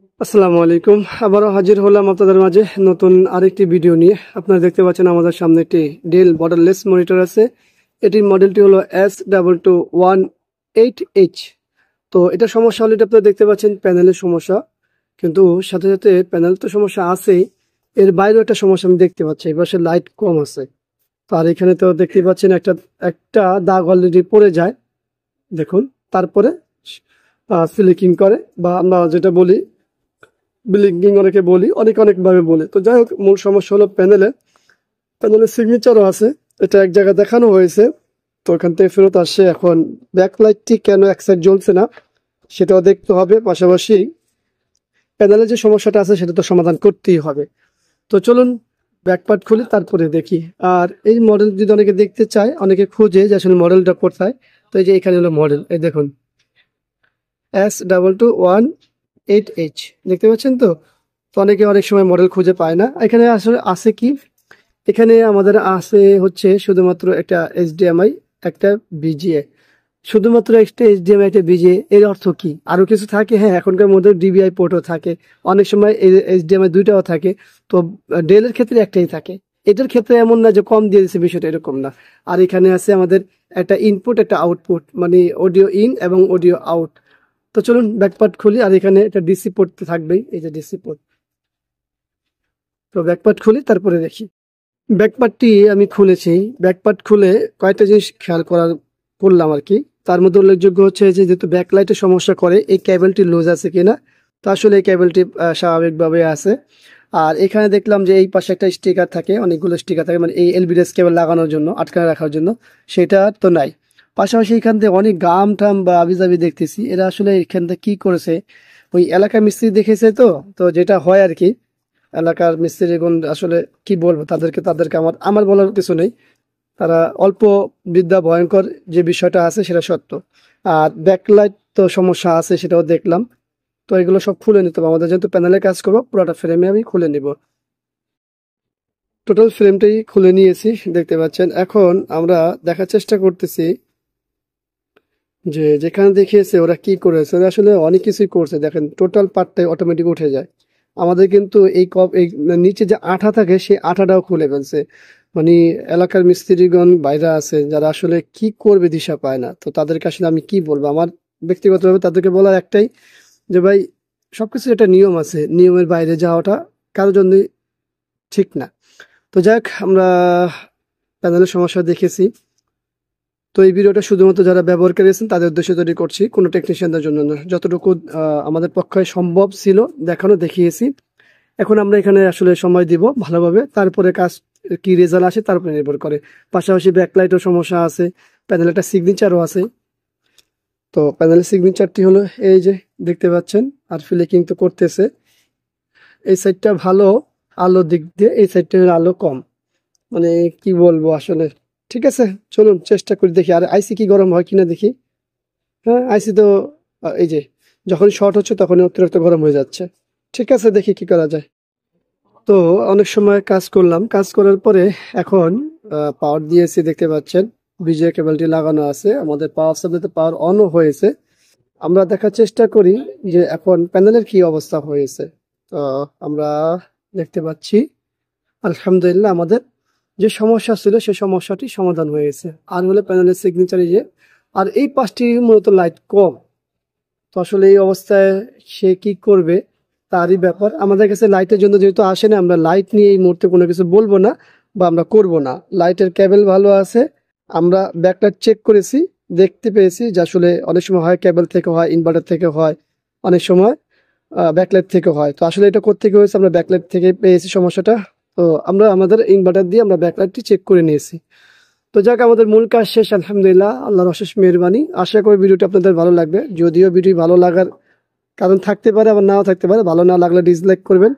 আসসালামু আলাইকুম। আবারও হাজির হলাম আপনাদের মাঝে নতুন আরেকটি ভিডিও নিয়ে। আপনারা দেখতে পাচ্ছেন আমাদের সামনে একটি ডেল বর্ডারলেস মনিটর আছে। এটির মডেলটি হলো S2218H। তো এটা সমস্যা হলে আপনারা দেখতে পাচ্ছেন প্যানেলের সমস্যা, কিন্তু সাথে সাথে প্যানেল তো সমস্যা আছেই, এর বাইরেও একটা সমস্যা আমি দেখতে পাচ্ছি। এই পাশে লাইট কম আছে। তো আর এখানে তো দেখতে পাচ্ছেন একটা একটা দাগ অলরেডি পড়ে যায়, দেখুন। তারপরে সিলিকিং করে, বা আমরা যেটা বলি ব্লিঙ্কিং অনেকে বলি, অনেক ভাবে বলে। তো যাই হোক, মূল সমস্যা হলো প্যানেলের সিগনেচারও আছে, এটা এক জায়গায় দেখানো হয়েছে। তো ওখান থেকে ফেরত আসছে। এখন ব্যাকলাইটটি কেন এক সাইড জ্বলছে না সেটাও দেখতে হবে, পাশাপাশি প্যানেলের যে সমস্যাটা আছে সেটা তো সমাধান করতেই হবে। তো চলুন ব্যাকপার্ট খুলি, তারপরে দেখি। আর এই মডেল যদি অনেকে দেখতে চায়, অনেকে খুঁজে যে আসলে মডেলটা কোথায়, তো এই যে এখানে হলো মডেল, এই দেখুন S2218H, দেখতে পাচ্ছেন তো। তো অনেকে অনেক সময় মডেল খুঁজে পায় না। এখানে আসলে আছে কি, এখানে আমাদের আছে হচ্ছে শুধুমাত্র একটা এইচডিএমআই, একটা বিজিএ। শুধুমাত্র একটা এইচডিএমআই, একটা বিজিএ, এর অর্থ কি? আরো কিছু থাকে? হ্যাঁ, এখনকার মধ্যে ডিবিআই পোর্টও থাকে, অনেক সময় এইচডিএমআই দুইটাও থাকে। তো ডেলের ক্ষেত্রে একটাই থাকে। এটার ক্ষেত্রে এমন না যে কম দিয়ে দিচ্ছে, বিষয়টা এরকম না। আর এখানে আছে আমাদের একটা ইনপুট, একটা আউটপুট, মানে অডিও ইন এবং অডিও আউট। তো চলুন ব্যাকপার্ট খুলি। আর এখানে একটা ডিসি পোর্ট তো থাকবেই, এই যে ডিসি পোর্ট। তো ব্যাকপার্ট খুলি, তারপরে দেখি। ব্যাকপার্টটি আমি খুলেছি। ব্যাকপার্ট খুলে কয়েকটা জিনিস খেয়াল করলাম আর কি। তার মধ্যে উল্লেখযোগ্য হচ্ছে যে, যেহেতু ব্যাকলাইটের সমস্যা করে, এই কেবলটি লুজ আছে কিনা। তো আসলে এই কেবলটি স্বাভাবিকভাবে আছে। আর এখানে দেখলাম যে এই পাশে একটা স্টিকার থাকে, অনেকগুলো স্টিকার থাকে, মানে এই এলবিডিএস কেবল লাগানোর জন্য, আটকানো রাখার জন্য। সেটা তো নাই। পাশাপাশি এখান থেকে অনেক গাম টাম বা আবিজাবি দেখতেছি। এরা আসলে এখান থেকে কি করেছে, ওই এলাকার মিস্ত্রি দেখেছে। তো তো যেটা হয় আর কি, এলাকার মিস্ত্রিগণ আসলে কি বলবো তাদেরকে আমার আমার বলার কিছু নেই। তারা অল্প বিদ্যা ভয়ঙ্কর, যে বিষয়টা আছে সেটা সত্য। আর ব্যাকলাইট তো সমস্যা আছে, সেটাও দেখলাম। তো এগুলো সব খুলে নিতে হবে আমাদের, যেহেতু প্যানেলে কাজ করবো, পুরোটা ফ্রেমে আমি খুলে নিব। টোটাল ফ্রেমটাই খুলে নিয়েছি, দেখতে পাচ্ছেন। এখন আমরা দেখার চেষ্টা করতেছি যে যেখানে দেখিয়েছে ওরা কি করেছে। ওরা আসলে অনেক কিছুই করছে, দেখেন টোটাল পার্টটাই অটোমেটিক উঠে যায়। আমাদের কিন্তু এই নিচে যে আঠা থাকে, সেই আঠাটাও খুলে ফেলছে। মানে এলাকার মিস্ত্রিগণ বাইরে আছে, যারা আসলে কি করবে দিশা পায় না। তো তাদেরকে আসলে আমি কি বলবো, আমার ব্যক্তিগতভাবে তাদেরকে বলার একটাই, যে ভাই, সবকিছু একটা নিয়ম আছে, নিয়মের বাইরে যাওয়াটা কারোর জন্যই ঠিক না। তো যাক, আমরা প্যানেলের সমস্যা দেখেছি। তো এই ভিডিওটা শুধুমাত্র যারা ব্যবহারকারী আছেন তাদের উদ্দেশ্যে তৈরি করছি, কোনো টেকনিশিয়ানদের জন্য না। যতটুকু আমাদের পক্ষে সম্ভব ছিল দেখানো, দেখিয়েছি। এখন আমরা এখানে আসলে সময় দিব ভালোভাবে, তারপরে কাজ কি রেজাল্ট আসে তার উপরে নির্ভর করে। পাশাপাশি ব্যাকলাইটও সমস্যা আছে, প্যানেল একটা সিগনেচারও আছে। তো প্যানেলের সিগনেচারটি হলো এই যে দেখতে পাচ্ছেন। আর ফিলিকিং তো করতেছে। এই সাইডটা ভালো আলো দিক দিয়ে, এই সাইডটা আলো কম, মানে কি বলবো আসলে। ঠিক আছে, চলুন চেষ্টা করে দেখি। আর আইসি কি গরম হয় কিনা দেখি। হ্যাঁ, আইসি তো এই যে যখন শর্ট হচ্ছে তখনই অতিরিক্ত গরম হয়ে যাচ্ছে। ঠিক আছে, দেখি কি করা যায়। তো অনেক সময় কাজ করলাম, কাজ করার পরে এখন পাওয়ার দিয়েছি, দেখতে পাচ্ছেন বিজয় কেবলটি লাগানো আছে। আমাদের পাওয়ার সাপ্লাইতে পাওয়ার অনও হয়েছে। আমরা দেখার চেষ্টা করি যে এখন প্যানেলের কি অবস্থা হয়েছে। তো আমরা দেখতে পাচ্ছি আলহামদুলিল্লাহ আমাদের যে সমস্যা ছিল সেই সমস্যাটি সমাধান হয়েছে। আর হলো প্যানেলের সিগনেচার, যে আর এই পাঁচটি মূলত লাইট কম। তো আসলে এই অবস্থায় সে কি করবে তারই ব্যাপার। আমাদের কাছে লাইটের জন্য যেহেতু আসে না, আমরা লাইট নিয়ে এই মুহূর্তে কোনো কিছু বলবো না বা আমরা করব না। লাইটের কেবল ভালো আছে, আমরা ব্যাকলাইট চেক করেছি, দেখতে পেয়েছি যে আসলে অনেক সময় হয় কেবল থেকে হয়, ইনভার্টার থেকে হয়, অনেক সময় ব্যাকলাইট থেকে হয়। তো আসলে এটা কোত্থেকে হয়েছে, আমরা ব্যাকলাইট থেকে পেয়েছি সমস্যাটা। তো আমরা আমাদের ইনভার্টার দিয়ে আমরা ব্যাকলাইটটি চেক করে নিয়েছি। তো যাক, আমাদের মূল কাজ শেষ আলহামদুলিল্লাহ, আল্লাহর অশেষ মেহেরবানি। আশা করি ভিডিওটি আপনাদের ভালো লাগবে। যদিও ভিডিও ভালো লাগার কারণ থাকতে পারে, আবার নাও থাকতে পারে। ভালো না লাগলে ডিসলাইক করবেন।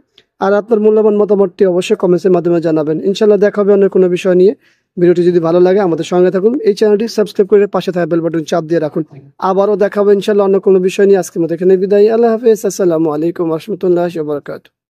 আর আপনার মূল্যবান মতামতটি অবশ্যই কমেন্টসের মাধ্যমে জানাবেন। ইনশাল্লাহ দেখা হবে অন্য কোনো বিষয় নিয়ে। ভিডিওটি যদি ভালো লাগে আমাদের সঙ্গে থাকুন, এই চ্যানেলটি সাবস্ক্রাইব করে পাশে থাকা বেল বাটন চাপ দিয়ে রাখুন। আবারও দেখা হবে ইনশাল্লাহ অন্য কোনো বিষয় নিয়ে। আজকের মতো এখানে বিদায়। আল্লাহ হাফেজ। আসসালামু আলাইকুম ওয়া রাহমাতুল্লাহি ওয়া বারাকাতুহু।